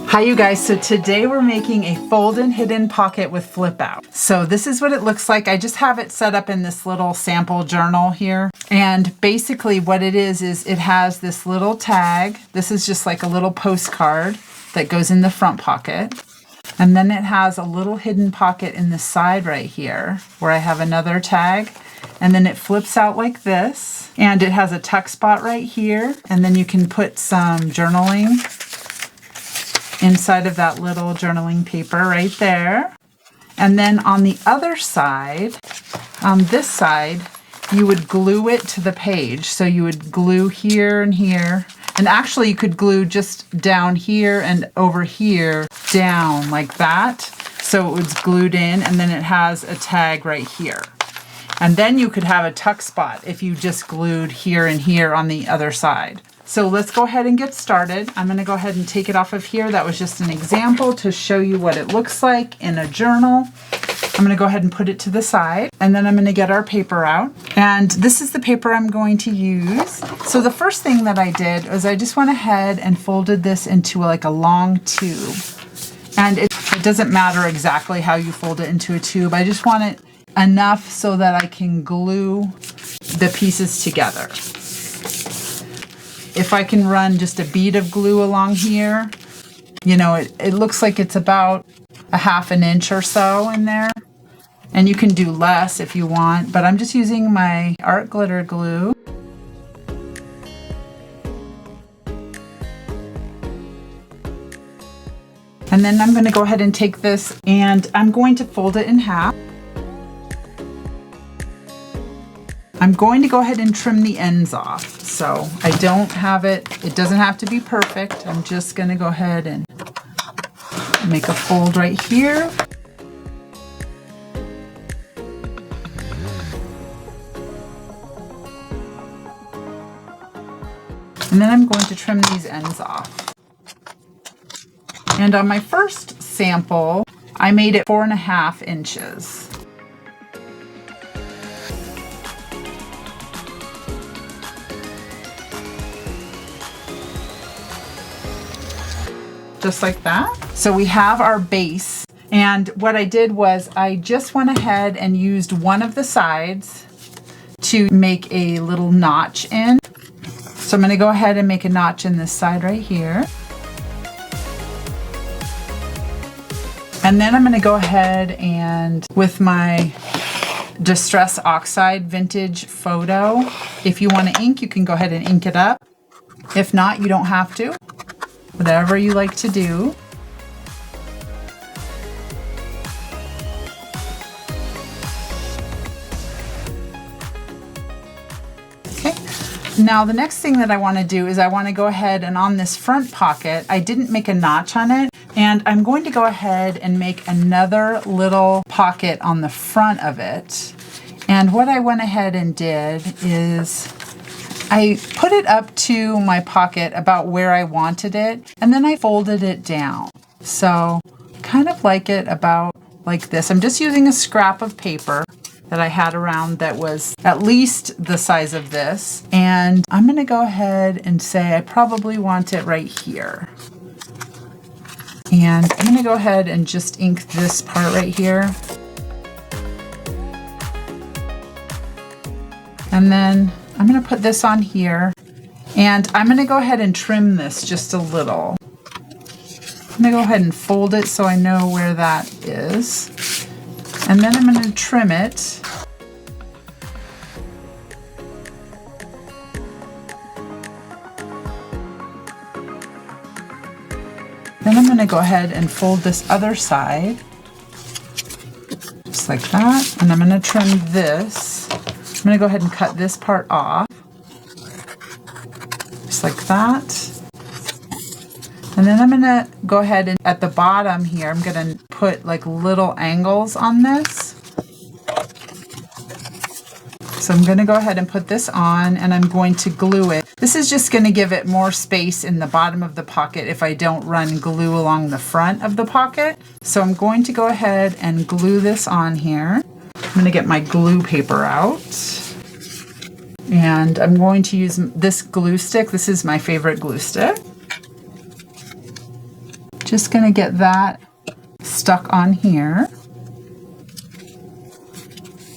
Hi you guys, so today we're making a fold and hidden pocket with flip out. So this is what it looks like. I just have it set up in this little sample journal here. And basically what it is it has this little tag. This is just like a little postcard that goes in the front pocket. And then it has a little hidden pocket in the side right here where I have another tag. And then it flips out like this. And it has a tuck spot right here. And then you can put some journaling inside of that little journaling paper right there. And then on the other side, on this side, you would glue it to the page. So you would glue here and here. And actually you could glue just down here and over here down like that. So it was glued in, and then it has a tag right here. And then you could have a tuck spot if you just glued here and here on the other side. So let's go ahead and get started. I'm going to go ahead and take it off of here. That was just an example to show you what it looks like in a journal. I'm going to go ahead and put it to the side, and then I'm going to get our paper out. And this is the paper I'm going to use. So the first thing that I did was I just went ahead and folded this into like a long tube. And it doesn't matter exactly how you fold it into a tube. I just want it enough so that I can glue the pieces together. If I can run just a bead of glue along here, you know, it looks like it's about a ½ inch or so in there. And you can do less if you want, but I'm just using my art glitter glue. And then I'm going to go ahead and take this and I'm going to fold it in half. I'm going to go ahead and trim the ends off. So I don't have it doesn't have to be perfect. I'm just going to go ahead and make a fold right here. And then I'm going to trim these ends off. And on my first sample, I made it 4½ inches. Just like that. So we have our base, and what I did was I just went ahead and used one of the sides to make a little notch in. So I'm going to go ahead and make a notch in this side right here. And then I'm going to go ahead and with my Distress Oxide Vintage Photo, if you want to ink, you can go ahead and ink it up. If not, you don't have to. Whatever you like to do. Okay, now the next thing that I want to do is I want to go ahead and on this front pocket, I didn't make a notch on it, and I'm going to go ahead and make another little pocket on the front of it. And what I went ahead and did is I put it up to my pocket about where I wanted it, and then I folded it down. So kind of like it about like this. I'm just using a scrap of paper that I had around that was at least the size of this. And I'm going to go ahead and say I probably want it right here. And I'm going to go ahead and just ink this part right here. And then I'm going to put this on here, and I'm going to go ahead and trim this just a little. I'm going to go ahead and fold it so I know where that is. And then I'm going to trim it. Then I'm going to go ahead and fold this other side, just like that. And I'm going to trim this. I'm going to go ahead and cut this part off, just like that. And then I'm going to go ahead and at the bottom here, I'm going to put like little angles on this. So I'm going to go ahead and put this on, and I'm going to glue it. This is just going to give it more space in the bottom of the pocket if I don't run glue along the front of the pocket. So I'm going to go ahead and glue this on here. I'm going to get my glue paper out. And I'm going to use this glue stick. This is my favorite glue stick. Just gonna get that stuck on here.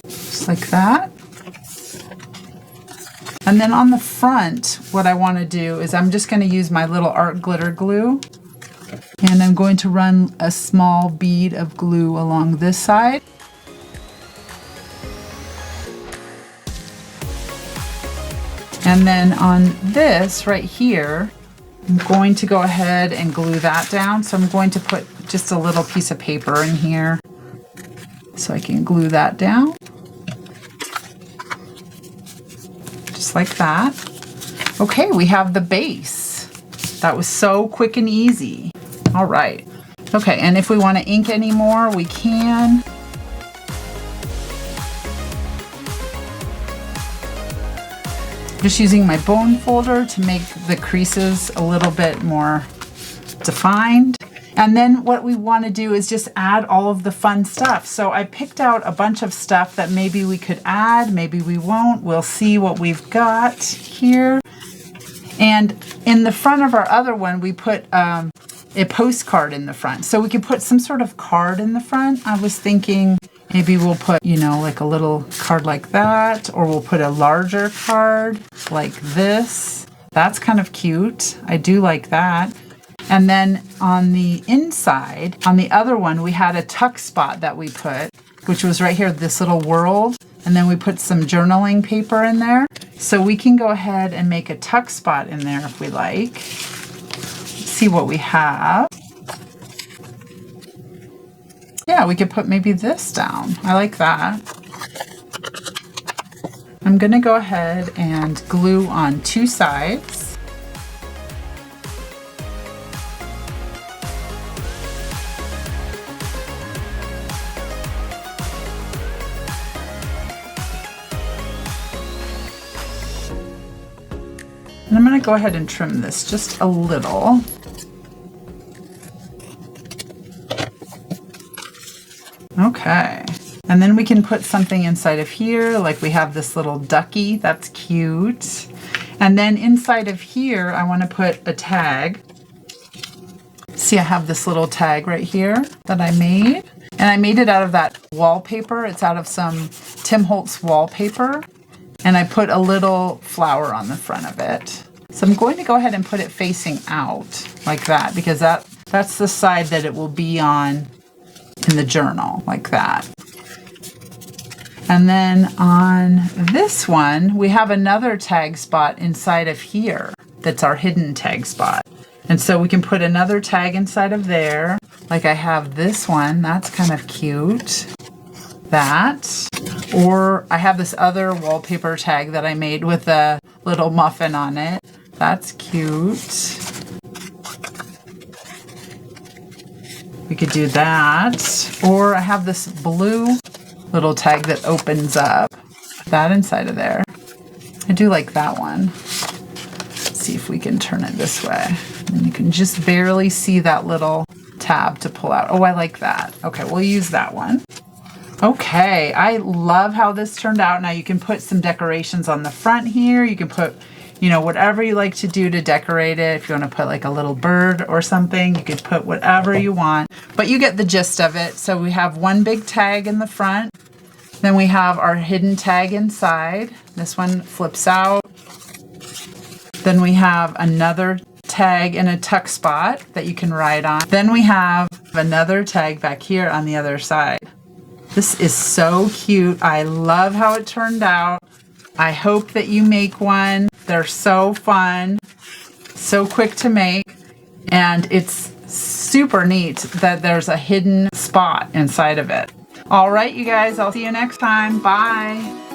Just like that. And then on the front, what I want to do is I'm just going to use my little art glitter glue. And I'm going to run a small bead of glue along this side. And then on this right here, I'm going to go ahead and glue that down. So I'm going to put just a little piece of paper in here so I can glue that down. Just like that. Okay, we have the base. That was so quick and easy. All right. Okay, and if we want to ink any more, we can. Just using my bone folder to make the creases a little bit more defined. And then what we want to do is just add all of the fun stuff. So I picked out a bunch of stuff that maybe we could add, maybe we won't. We'll see what we've got here. And in the front of our other one, we put a postcard in the front. So we could put some sort of card in the front. I was thinking maybe we'll put, you know, like a little card like that, or we'll put a larger card like this. That's kind of cute. I do like that. And then on the inside, on the other one, we had a tuck spot that we put, which was right here, this little world. And then we put some journaling paper in there. So we can go ahead and make a tuck spot in there if we like. Let's see what we have. Yeah, we could put maybe this down. I like that. I'm gonna go ahead and glue on two sides. And I'm going to go ahead and trim this just a little. Okay. And then we can put something inside of here, like we have this little ducky. That's cute. And then inside of here, I want to put a tag. See, I have this little tag right here that I made. And I made it out of that wallpaper. It's out of some Tim Holtz wallpaper. And I put a little flower on the front of it. So I'm going to go ahead and put it facing out like that, because that's the side that it will be on in the journal, like that. And then on this one, we have another tag spot inside of here. That's our hidden tag spot. And so we can put another tag inside of there. Like I have this one, that's kind of cute. That. Or I have this other wallpaper tag that I made with a little muffin on it. That's cute. We could do that. Or I have this blue little tag that opens up. That inside of there. I do like that one. Let's see if we can turn it this way. And you can just barely see that little tab to pull out. Oh, I like that. Okay, we'll use that one. Okay, I love how this turned out. Now you can put some decorations on the front here. You can put, you know, whatever you like to do to decorate it. If you want to put like a little bird or something, you could put whatever you want. But you get the gist of it. So we have one big tag in the front. Then we have our hidden tag inside. This one flips out. Then we have another tag in a tuck spot that you can write on. Then we have another tag back here on the other side. This is so cute. I love how it turned out. I hope that you make one. They're so fun, so quick to make, and it's super neat that there's a hidden spot inside of it. All right, you guys, I'll see you next time. Bye.